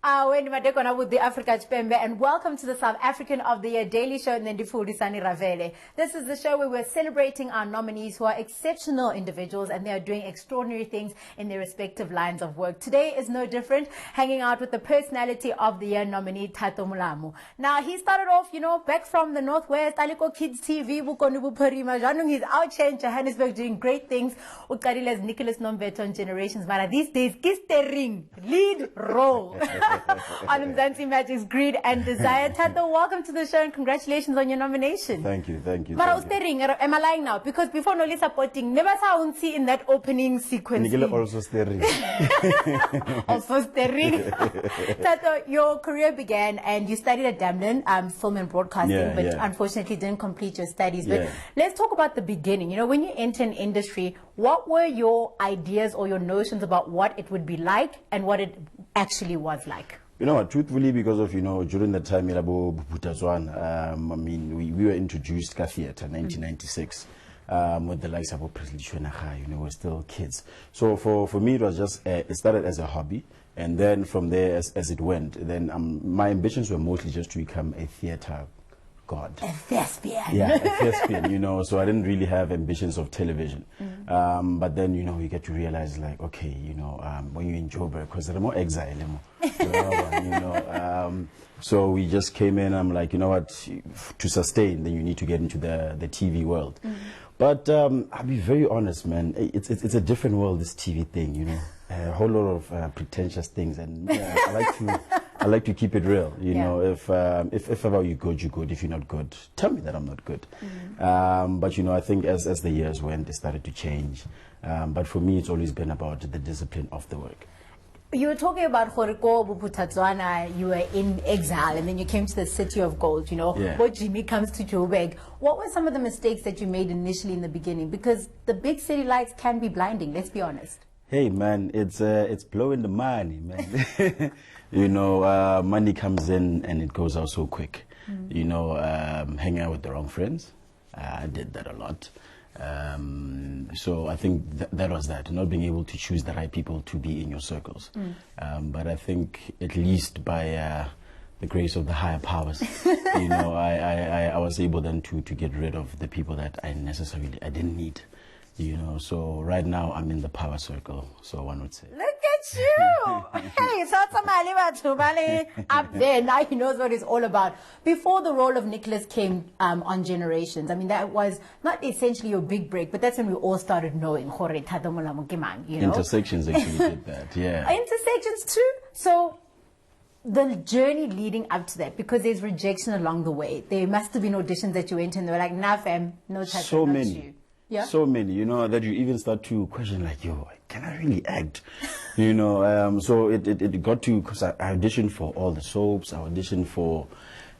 With the Africa Chipembe, and welcome to the South African of the Year Daily Show. This is the show where we're celebrating our nominees who are exceptional individuals and they are doing extraordinary things in their respective lines of work. Today is no different, hanging out with the Personality of the Year nominee, Thato Molamu. Now, he started off, back from the Northwest, Aliko Kids TV, he's out here in Johannesburg doing great things. Nicholas Nomvete on Generations. But these days, kiss the ring, lead role. On Mzansi Magic's Greed and Desire. Thato, welcome to the show and congratulations on your nomination. Thank you, thank you. But I was staring, am I lying now? Because before Noli supporting, never saw Unsi in that opening sequence. Nicola also staring. Also staring. Thato, your career began and you studied at Damlin, film and broadcasting, but unfortunately didn't complete your studies. But let's talk about the beginning. When you enter an industry, what were your ideas or your notions about what it would be like and what it actually was like? Truthfully, because of, during the time, we were introduced to theatre in 1996 with the likes of Presley, we're still kids. So for me, it was just, it started as a hobby. And then from there, as it went, then my ambitions were mostly just to become a theatre god. A thespian. Yeah, a thespian, so I didn't really have ambitions of television. But then, you get to realize, like, okay, when you're in Joburg, because there are more exile, so we just came in, I'm like, you know what, to sustain, then you need to get into the TV world. But I'll be very honest, man, it's a different world, this TV thing, a whole lot of pretentious things, and I like to keep it real, if ever you're good, you're good. If you're not good, tell me that I'm not good. But I think as the years went, it started to change. But for me, it's always been about the discipline of the work. You were talking about Horiko Buputatswana, you were in exile and then you came to the City of Gold, What Jimmy comes to Joburg. What were some of the mistakes that you made initially in the beginning? Because the big city lights can be blinding, let's be honest. Hey man, it's blowing the money, man. Money comes in and it goes out so quick. Hanging out with the wrong friends. I did that a lot. So I think that was that, not being able to choose the right people to be in your circles. But I think at least by the grace of the higher powers, I was able then to get rid of the people that I didn't need. So right now I'm in the power circle, so one would say. Look at you! Hey, so up there, now he knows what it's all about. Before the role of Nicholas came on Generations, that was not essentially your big break, but that's when we all started knowing Thato Molamu Kimang, Intersections actually did that, yeah. Intersections too? So the journey leading up to that, because there's rejection along the way, there must have been auditions that you went in, they were like, nah fam, no Thato, so not many. you. Yeah. So many, that you even start to question, like, yo, can I really act? So it got to, because I auditioned for all the soaps, I auditioned for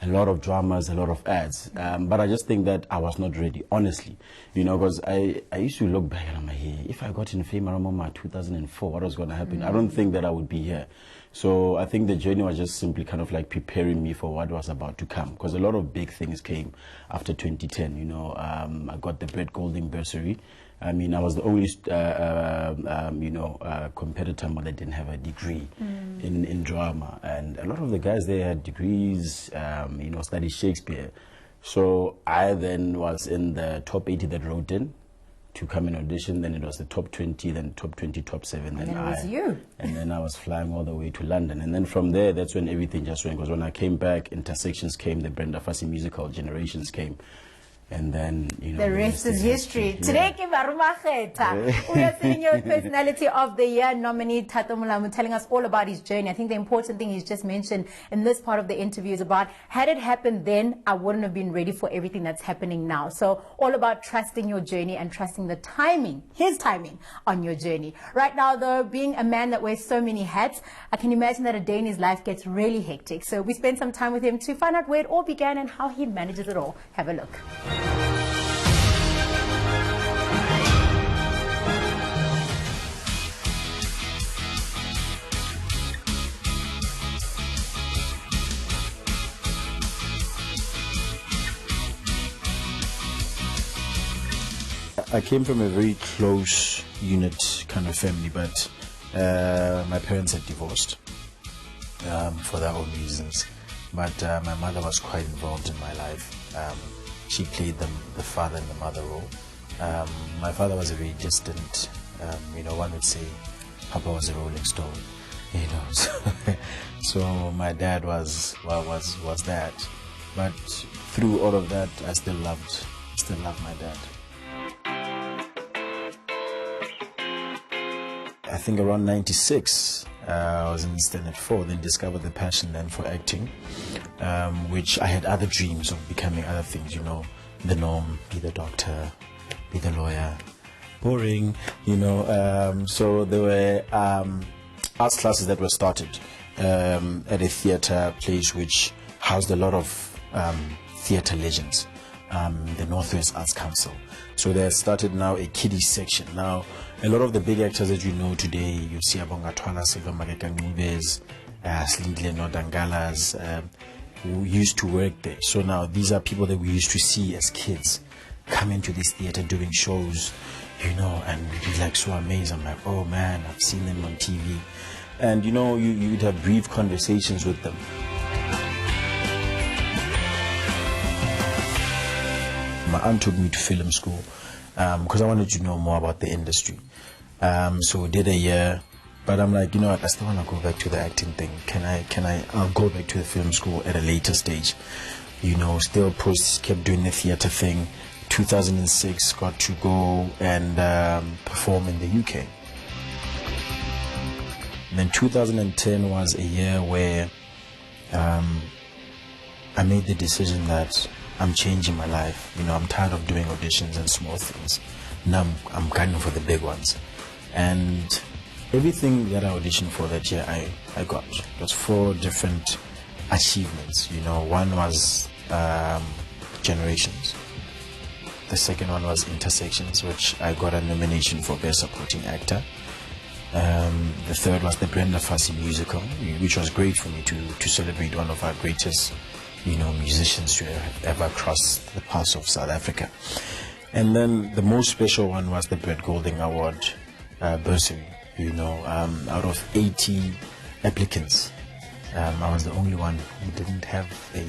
a lot of dramas, a lot of ads. But I just think that I was not ready, honestly. Because I used to look back and I'm like, hey, if I got in Fame around 2004, what was going to happen? I don't think that I would be here. So I think the journey was just simply kind of like preparing me for what was about to come. Because a lot of big things came after 2010. I got the Brett Golding bursary. I was the only, competitor that didn't have a degree in drama. And a lot of the guys there had degrees, studied Shakespeare. So I then was in the top 80 that wrote in to come and audition. Then it was the top 20, then top 20, top 7. And then it was you. And then I was flying all the way to London. And then from there, that's when everything just went. Because when I came back, Intersections came, the Brenda Fassie musical, Generations came. And then, the rest is history. Today, we are seeing your Personality of the Year nominee, Thato Molamu, telling us all about his journey. I think the important thing he's just mentioned in this part of the interview is about, had it happened then, I wouldn't have been ready for everything that's happening now. So all about trusting your journey and trusting the timing, his timing on your journey. Right now, though, being a man that wears so many hats, I can imagine that a day in his life gets really hectic. So we spent some time with him to find out where it all began and how he manages it all. Have a look. I came from a very close unit kind of family, but my parents had divorced. for their own reasons. But my mother was quite involved in my life. She played the father and the mother role. My father was a very distant, one would say Papa was a Rolling Stone, so my dad was that. But through all of that, I still loved my dad. I think around 96, I was in Standard 4, then discovered the passion then for acting, which I had other dreams of becoming other things, the norm, be the doctor, be the lawyer, boring, so there were arts classes that were started at a theatre place which housed a lot of theatre legends, the Northwest Arts Council. So they started now a kiddies section. Now, a lot of the big actors that you know today, you see Abonga Twala, Silva Mageka-Ngubes, Slindle Nodangalas, who used to work there. So now these are people that we used to see as kids come into this theatre doing shows, and we'd be like so amazed. I'm like, oh man, I've seen them on TV. And you'd have brief conversations with them. My aunt took me to film school because I wanted to know more about the industry. So we did a year, but I'm like, I still want to go back to the acting thing. I'll go back to the film school at a later stage. Still kept doing the theater thing. 2006 got to go and perform in the UK. And then 2010 was a year where I made the decision that I'm changing my life. I'm tired of doing auditions and small things. Now I'm gunning for the big ones. And everything that I auditioned for that year, I got. It was 4 different achievements. One was Generations. The second one was Intersections, which I got a nomination for Best Supporting Actor. The third was the Brenda Fassie musical, which was great for me to celebrate one of our greatest musicians to have ever crossed the paths of South Africa. And then the most special one was the Brett Golding Award bursary. Out of 80 applicants, I was the only one who didn't have a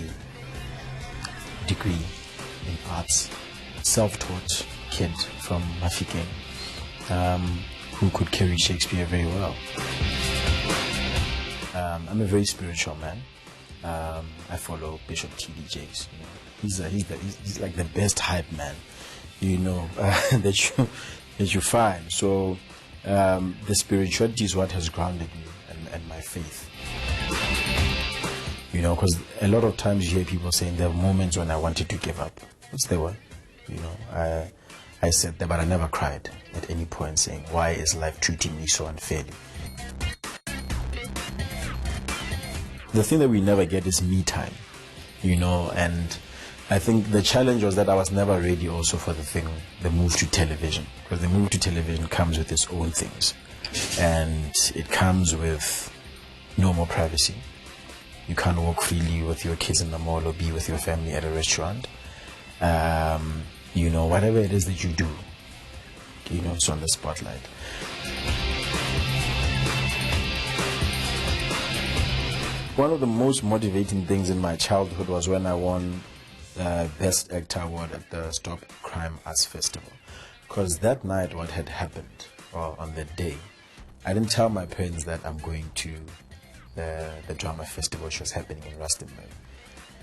degree in arts. Self-taught kid from Mafikeng, who could carry Shakespeare very well. I'm a very spiritual man. I follow Bishop T.D. Jakes. He's like the best hype man, that you find. So the spirituality is what has grounded me and my faith. Because a lot of times you hear people saying there were moments when I wanted to give up. Yes, there were. I said that, but I never cried at any point saying, why is life treating me so unfairly? The thing that we never get is me time, and I think the challenge was that I was never ready also for the move to television, because the move to television comes with its own things, and it comes with no more privacy. You can't walk freely with your kids in the mall or be with your family at a restaurant. Whatever it is that you do, it's on the spotlight. One of the most motivating things in my childhood was when I won the Best Actor Award at the Stop Crime Arts Festival. Because that night, what had happened, or on that day, I didn't tell my parents that I'm going to the drama festival which was happening in Rustenburg.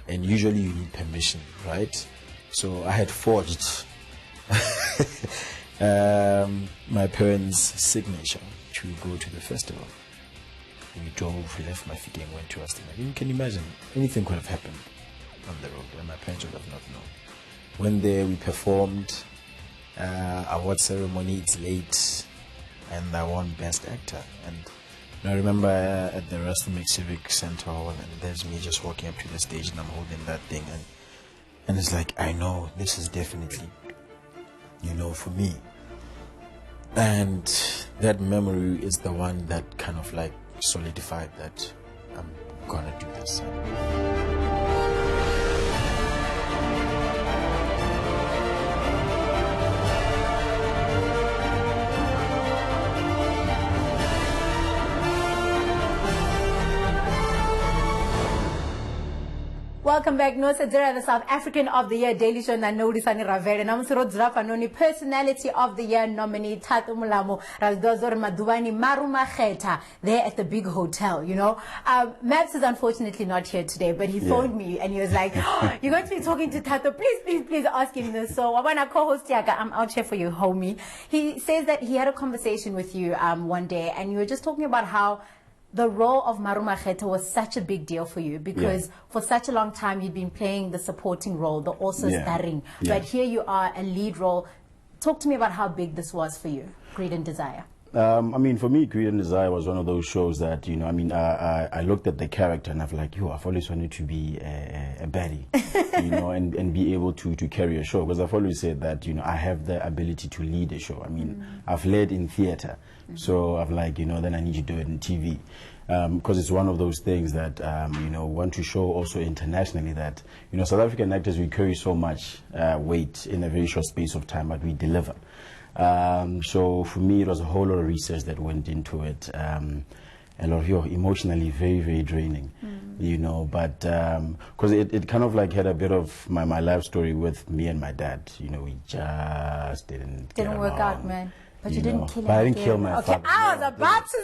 And usually you need permission, right? So I had forged my parents' signature to go to the festival. We drove, we left Mafikeng, went to Rustenburg. You can imagine, anything could have happened on the road, and my parents would have not known. When there, we performed, award ceremony, it's late, and I won Best Actor. And I remember at the Rustenburg Civic Center Hall, and there's me just walking up to the stage, and I'm holding that thing, and it's like, I know this is definitely, for me. And that memory is the one that kind of like solidified that I'm gonna do this. Welcome back. No Sadzera, the South African of the Year Daily Show, and Nolisani Ravele. Namsuro Drafanoni, Personality of the Year nominee, Thato Molamu, Razdozor Madhuani, Marumakheta, there at the big hotel, you know. Maps is unfortunately not here today, but he phoned me and he was like, oh, you're going to be talking to Thato. Please ask him this. So I want to co-host Yaga. I'm out here for you, homie. He says that he had a conversation with you one day and you were just talking about how the role of Marumakheta was such a big deal for you because for such a long time you'd been playing the supporting role, the also starring. But here you are, a lead role. Talk to me about how big this was for you, Greed and Desire. I mean, for me, Greed and Desire was one of those shows that, you know, I mean, I looked at the character and I've like, I've always wanted to be a baddie, you know, and be able to carry a show. Because I've always said that, you know, I have the ability to lead a show. I mean, I've led in theater. So I've like, you know, then I need to do it in TV. Because it's one of those things that, you know, want to show also internationally that, you know, South African actors, we carry so much weight in a very short space of time, but we deliver. So for me, it was a whole lot of research that went into it. A lot of emotionally very, very draining, you know, but because it kind of like had a bit of my life story with me and my dad. You know, we just didn't work out, man. But you didn't kill him. I didn't kill my father. I was about to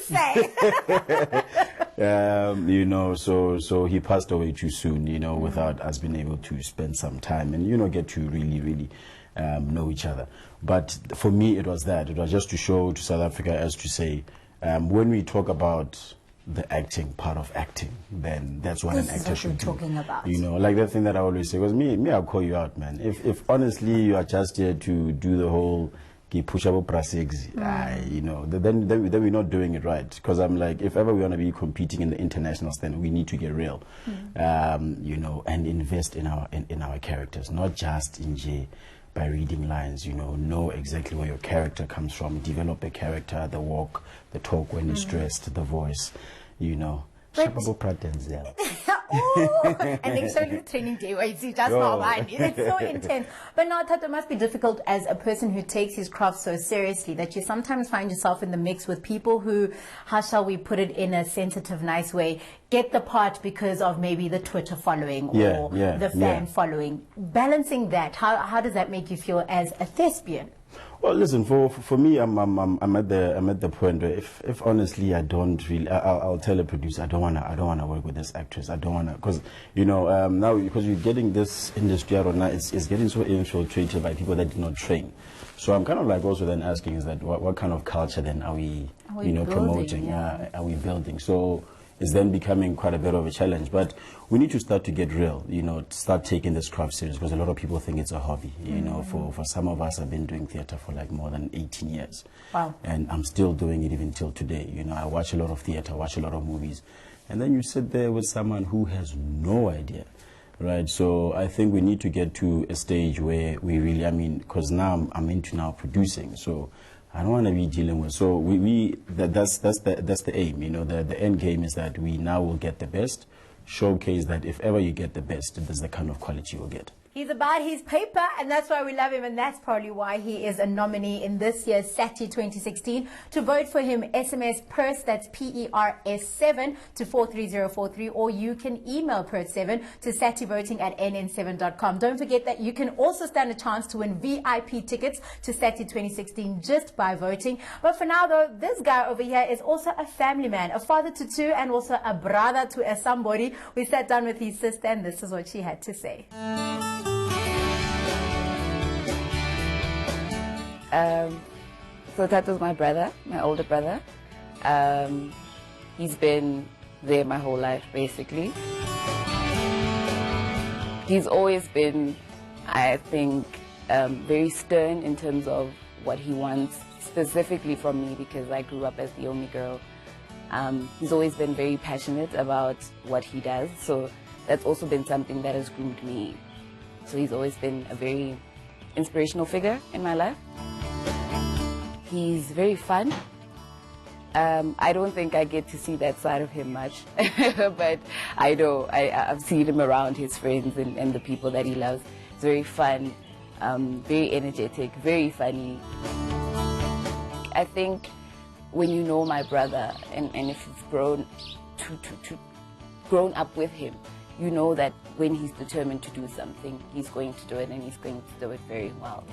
say. You know, so he passed away too soon, you know, without us being able to spend some time and, you know, get to really know each other. But for me, it was that. It was just to show to South Africa as to say, when we talk about the acting, part of acting, then that's what an actor should do. Talking about. You know, like that thing that I always say was me, I'll call you out, man. If honestly you are just here to do the whole pushable prasigs, you know, then we're not doing it right. Because I'm like, if ever we want to be competing in the international stand, we need to get real, you know, and invest in our characters, not just in J by reading lines. You know exactly where your character comes from. Develop a character, the walk, the talk when you're stressed, the voice, you know. Shababo Pratenzel. Oh, and they show you training day where you see just how mine. It's so intense. But now, Thato, must be difficult as a person who takes his craft so seriously that you sometimes find yourself in the mix with people who, how shall we put it in a sensitive, nice way, get the part because of maybe the Twitter following or the fan following. Balancing that, how does that make you feel as a thespian? Well, listen, for me, I'm at the point where if honestly I don't really, I'll tell a producer I don't wanna work with this actress. I don't wanna, because you know now because you're getting this industry out now, it's getting so infiltrated by people that did not train. So I'm kind of like also then asking is that what kind of culture then are we you know, promoting? Are we building? So it's then becoming quite a bit of a challenge. But we need to start to get real, you know, start taking this craft serious, because a lot of people think it's a hobby. You know, for some of us, I've been doing theater for like more than 18 years. Wow. And I'm still doing it even till today. You know, I watch a lot of theater, watch a lot of movies. And then you sit there with someone who has no idea. Right, so I think we need to get to a stage where we really, I mean, because now I'm into now producing, so I don't want to be dealing with. So that's the aim. You know, the end game is that we now will get the best, showcase that if ever you get the best, this is the kind of quality you'll get. He's about his paper, and that's why we love him, and that's probably why he is a nominee in this year's SATY 2016. To vote for him, SMS PERS, that's PERS7 to 43043, or you can email PERS7 to satyvoting@nn7.com. Don't forget that you can also stand a chance to win VIP tickets to SATY 2016 just by voting. But for now, though, this guy over here is also a family man, a father to two, and also a brother to a somebody. We sat down with his sister, and this is what she had to say. So Thato's my brother, my older brother. He's been there my whole life, basically. He's always been, I think, very stern in terms of what he wants, specifically from me, because I grew up as the only girl. He's always been very passionate about what he does, so that's also been something that has groomed me. So he's always been a very inspirational figure in my life. He's very fun. I don't think I get to see that side of him much, but I know, I've seen him around his friends and the people that he loves. He's very fun, very energetic, very funny. I think when you know my brother, and if you've grown up with him, you know that when he's determined to do something, he's going to do it, and he's going to do it very well.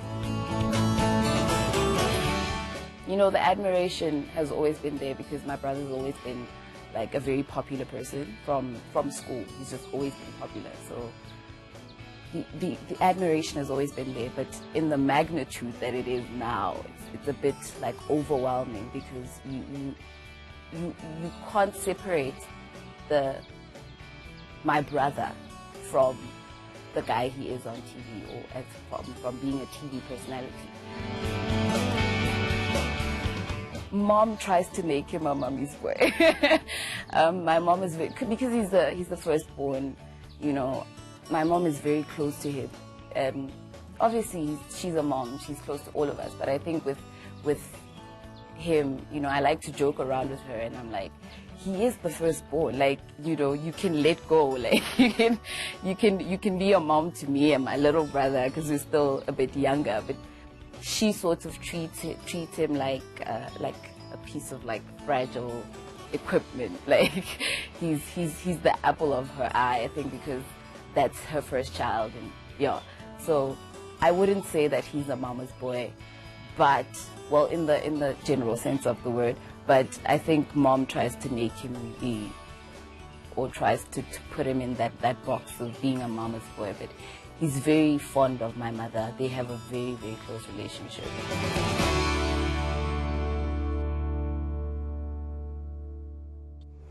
You know, the admiration has always been there because my brother's always been like a very popular person from school. He's just always been popular. So the admiration has always been there, but in the magnitude that it is now, it's a bit like overwhelming because you can't separate my brother from the guy he is on TV or from being a TV personality. Mom tries to make him a mommy's boy. My mom is because he's the firstborn. You know, my mom is very close to him. Obviously, she's a mom. She's close to all of us. But I think with him, you know, I like to joke around with her, and I'm like, he is the firstborn. Like, you know, you can let go. Like, you can be a mom to me and my little brother because we're still a bit younger. But she sort of treats him like a piece of like fragile equipment. Like he's the apple of her eye, I think, because that's her first child, and yeah. So I wouldn't say that he's a mama's boy, but well, in the general sense of the word. But I think mom tries to make him be, or tries to put him in that box of being a mama's boy. But he's very fond of my mother. They have a very, very close relationship.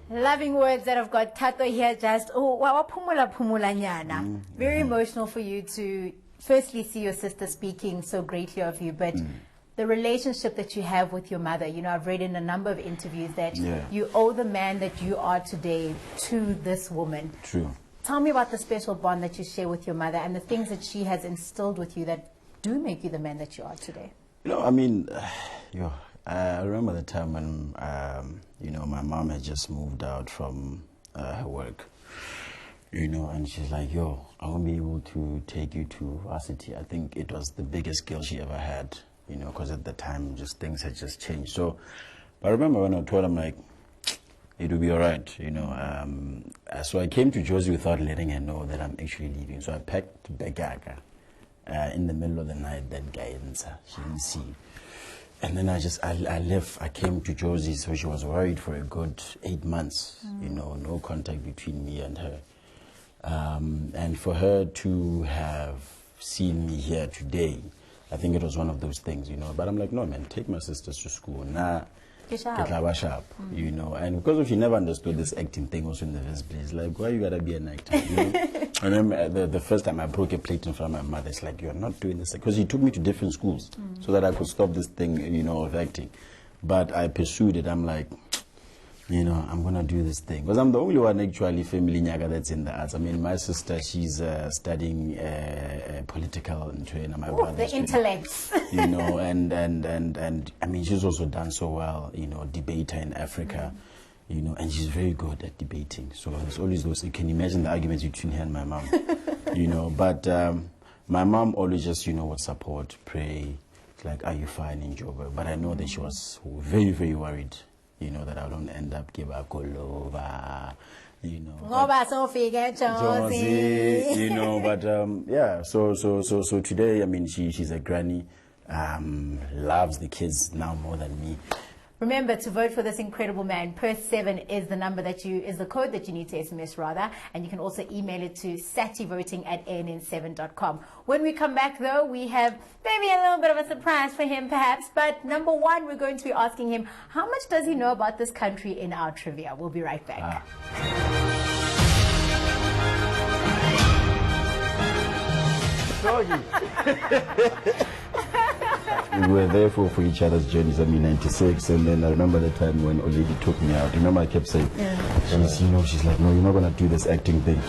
Loving words that have got Thato here just, nyana. Very emotional for you to firstly see your sister speaking so greatly of you, but the relationship that you have with your mother, you know, I've read in a number of interviews that you owe the man that you are today to this woman. True. Tell me about the special bond that you share with your mother and the things that she has instilled with you that do make you the man that you are today. You know, I mean, I remember the time when, you know, my mom had just moved out from her work, you know, and she's like, yo, I won't be able to take you to varsity. I think it was the biggest skill she ever had, you know, because at the time, just things had just changed. So, I remember when I told him, like, it will be all right, you know. So I came to Josie without letting her know that I'm actually leaving. So I packed Begaga in the middle of the night, that guidance, she didn't see. And then I left. I came to Josie, so she was worried for a good 8 months, you know, no contact between me and her. And for her to have seen me here today, I think it was one of those things, you know. But I'm like, no, man, take my sisters to school. Nah, get sharp, you know. And because if you never understood this acting thing also in the first place, like, why you gotta be an actor, you know? I remember the first time I broke a plate in front of my mother, it's like, you're not doing this. Because he took me to different schools so that I could stop this thing, you know, of acting. But I pursued it. I'm like, you know, I'm going to do this thing. Because I'm the only one actually family nyaga that's in the arts. I mean, my sister, she's studying political and training. My brother's the intellects. You know, and I mean, she's also done so well, you know, debater in Africa, you know, and she's very good at debating. So there's always those, you can imagine the arguments between her and my mom, you know. But my mom always just, you know, would support, pray, like, are you fine, enjoy? But I know that she was very, very worried, you know, that I don't end up give a kolova, you know. Josie, you know, but yeah, so today, I mean, she's a granny, loves the kids now more than me. Remember to vote for this incredible man. Perth 7 is the number is the code that you need to SMS rather, and you can also email it to SATY2016@ann7.com. When we come back though, we have maybe a little bit of a surprise for him perhaps, but number one, we're going to be asking him, how much does he know about this country in our trivia? We'll be right back. We were there for each other's journeys. I mean, 96, and then I remember the time when Olady took me out. Remember, I kept saying, she's like, no, you're not going to do this acting thing.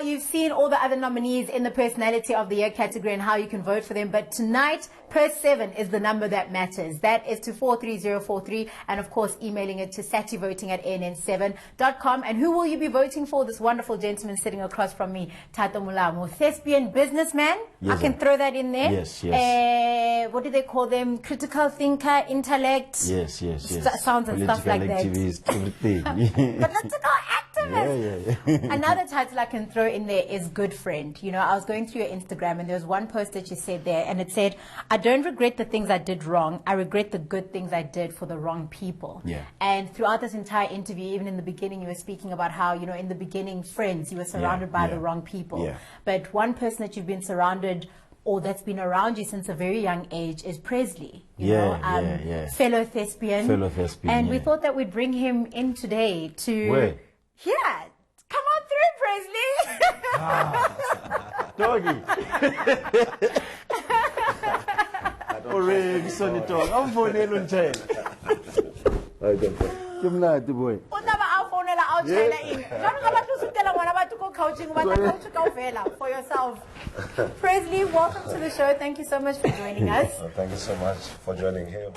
you've seen all the other nominees in the Personality of the Year category and how you can vote for them. But tonight, #7 is the number that matters. That is to 43043. And of course, emailing it to satyvoting@nn7.com. And who will you be voting for? This wonderful gentleman sitting across from me, Thato Molamu, thespian businessman. Yes, I can throw that in there. Yes, yes. What do they call them? Critical thinker, intellect. Yes, yes, yes. Sounds and stuff like that. Activist, everything. Political activist. Yeah. Another title I can throw in there is good friend. You know, I was going through your Instagram and there was one post that you said there, and it said, I don't regret the things I did wrong. I regret the good things I did for the wrong people. Yeah. And throughout this entire interview, even in the beginning, you were speaking about how, you know, in the beginning, friends, you were surrounded by the wrong people. Yeah. But one person that you've been surrounded or that's been around you since a very young age is Presley. You know, fellow thespian. Fellow thespian. And we thought that we'd bring him in today to... Where? Yeah. Come on through, Presley. Doggy. Already, son, it all. I'm for Nelon Child. Come now, the boy. For yourself. Presley, welcome to the show. Thank you so much for joining us. Well, thank you so much for joining him.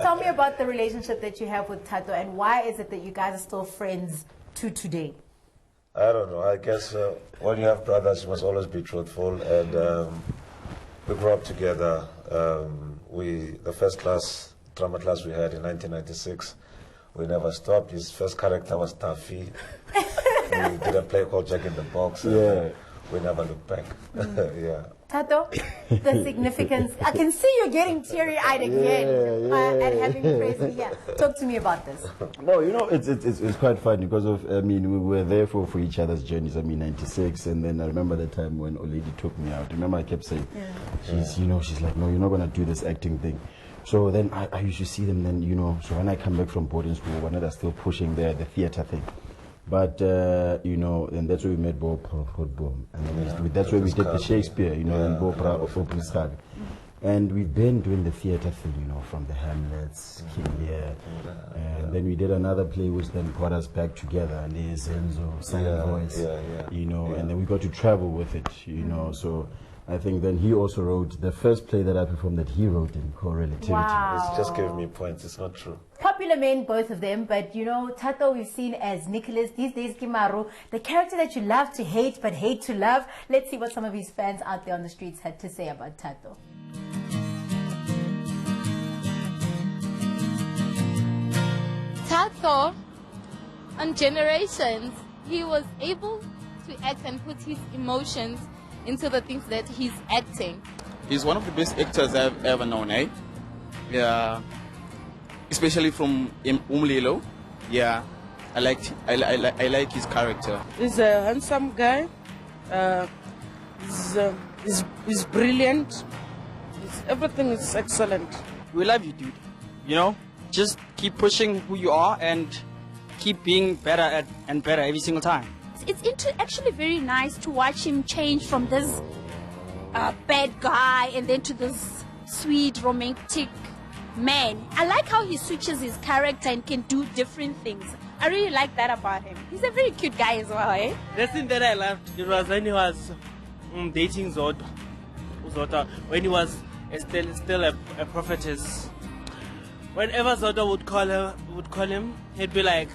Tell me about the relationship that you have with Thato, and why is it that you guys are still friends to today? I don't know. I guess when you have brothers, you must always be truthful. And we grew up together. The first drama class we had in 1996, we never stopped. His first character was Taffy. We did a play called Jack in the Box. Yeah. We never looked back. Yeah. Thato, the significance. I can see you getting teary-eyed again at having Presley here. Talk to me about this. No, you know, it's quite funny because of, I mean, we were there for each other's journeys. I mean, 96, and then I remember the time when Oledi took me out. Remember, I kept saying, she's like, no, you're not going to do this acting thing. So then I used to see them then, you know, so when I come back from boarding school, when they're still pushing the theater thing. But, you know, and that's where we met Bob Hotboom. And then that's where we did the Shakespeare, you know, and Bob of Opriskag. And we've been doing the theater thing, you know, from the Hamlets, King Lear. And then we did another play which then brought us back together, and there's Enzo, Silent Voice, you know, and then we got to travel with it, you know, so I think then he also wrote the first play that I performed that he wrote in Co-Relativity. Wow. It's just giving me points. It's not true. Popular men, both of them, but you know, Thato we've seen as Nicholas, these days Kimaru, the character that you love to hate but hate to love. Let's see what some of his fans out there on the streets had to say about Thato. Thato, on Generations, he was able to act and put his emotions into the things that he's acting. He's one of the best actors I've ever known, eh? Yeah, especially from Umlilo. Yeah, I like his character. He's a handsome guy. He's brilliant. Everything is excellent. We love you, dude. You know, just keep pushing who you are and keep being better and better every single time. It's actually very nice to watch him change from this bad guy and then to this sweet romantic man. I like how he switches his character and can do different things. I really like that about him. He's a very cute guy as well, eh? The thing that I loved, it was when he was dating Zota. When he was still a prophetess. Whenever Zota would call him, he'd be like,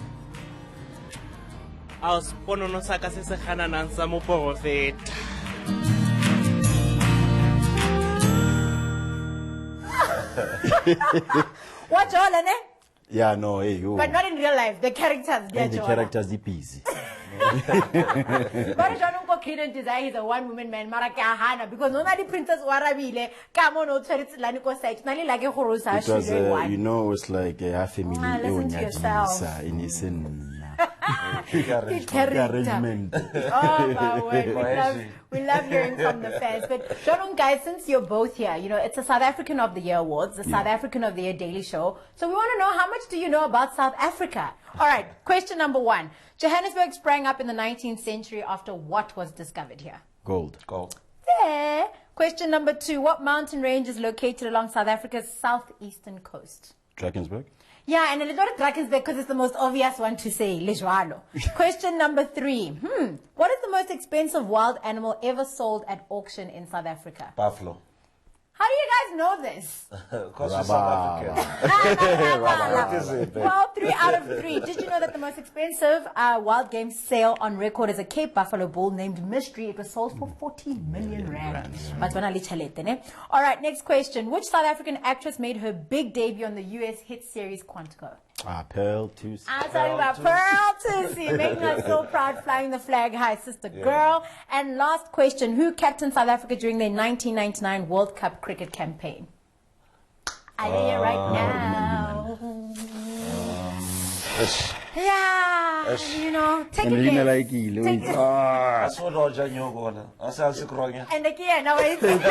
I was born on Osaka Sesakana and some prophet. What's all in it? Yeah, no, hey, you. But not in real life. The characters. And the characters are busy. But John Credent Desire is a one-woman man, Marakahana, because none of the princess Warabile, come on, it's Lanico site, Nali like a horse. Because, you know, it's like a family. Listen to yourself. In his arrangement. Oh my word. We love hearing from the fans. But John, guys, since you're both here, you know, it's the South African of the Year Awards, the South African of the Year Daily Show. So we want to know, how much do you know about South Africa? All right, question number 1. Johannesburg sprang up in the 19th century after what was discovered here? Gold. There. Question number 2. What mountain range is located along South Africa's southeastern coast? Drakensberg. Yeah, and a lot of Drakensberg because it's the most obvious one to say, Lejwalo. Question number 3. What is the most expensive wild animal ever sold at auction in South Africa? Buffalo. How do you guys know this? Because we're South African. What is it, babe? Well, 3 out of 3. Did you know that the most expensive wild game sale on record is a Cape Buffalo bull named Mystery? It was sold for 40 million rand. But all right, next question. Which South African actress made her big debut on the US hit series Quantico? Pearl Tusi. I'm talking about Pearl Tusi, making us so proud, flying the flag high, sister girl. And last question, who captained South Africa during their 1999 World Cup cricket campaign? I hear right now. Yeah, you know, take a guess. That's what Roger knew going on. And again, no, it's 5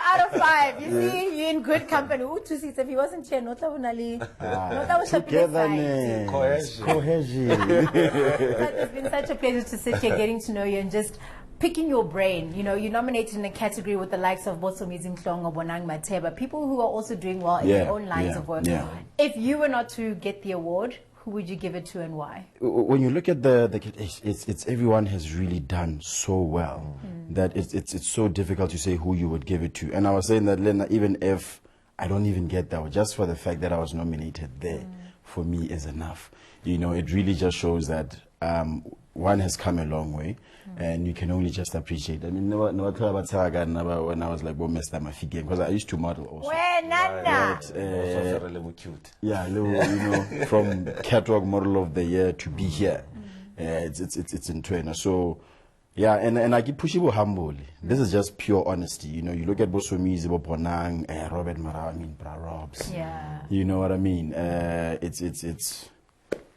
out of 5. You see, you're in good company. If he wasn't here, not Cohesion. It's been such a pleasure to sit here, getting to know you and just picking your brain. You know, you're nominated in a category with the likes of Bosomizi Nhlongo, Bonang Mateba, people who are also doing well in their own lines of work. If you were not to get the award, who would you give it to and why? When you look at it's everyone has really done so well that it's so difficult to say who you would give it to. And I was saying that, Lena, even if I don't even get that, just for the fact that I was nominated there, for me is enough. You know, it really just shows that one has come a long way, and you can only just appreciate. I mean, when I was like, because I used to model also. Cute. Yeah, you know, from catwalk model of the year to be here, it's in trainer. So, yeah, and I keep pushing humble. This is just pure honesty. You know, you look at Bosomizi, Bonang, Robert Mara, Bra Robs. Yeah. You know what I mean?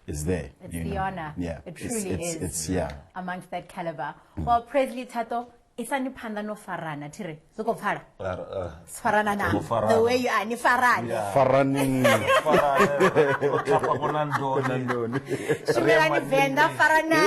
It's there. It's the honor. Yeah. It truly is. It's amongst that caliber. Well, Presley Thato, isani panda no farana tire. Zoko fara. Farana na. The way you are ni farana. Farani. Shimirani venda farana.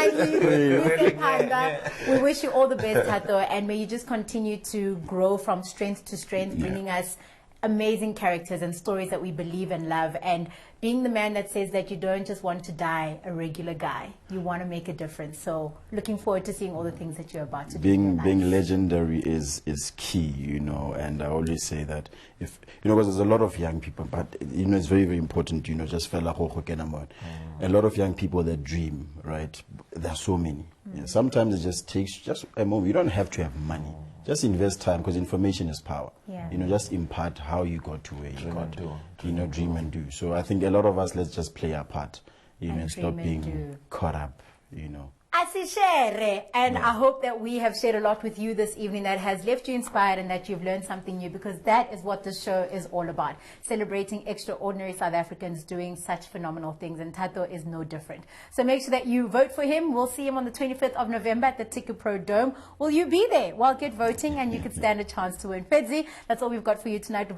We wish you all the best, Thato, and may you just continue to grow from strength to strength, bringing us amazing characters and stories that we believe and love, and being the man that says that you don't just want to die a regular guy, you want to make a difference. So looking forward to seeing all the things that you're about to do. Being legendary is key, you know, and I always say that if you know, because there's a lot of young people, but you know, it's very, very important, you know, just a lot of young people that dream, right? There are so many. Yeah, sometimes it just takes just a moment. You don't have to have money. Just invest time, because information is power. You know, just impart how you got to where you got to. You know, dream and do. So I think a lot of us, let's just play our part, you know, and stop being caught up, you know. And I hope that we have shared a lot with you this evening that has left you inspired and that you've learned something new, because that is what this show is all about. Celebrating extraordinary South Africans doing such phenomenal things, and Thato is no different. So make sure that you vote for him. We'll see him on the 25th of November at the Ticket Pro Dome. Will you be there? Well, get voting and you could stand a chance to win. Fedzi, that's all we've got for you tonight.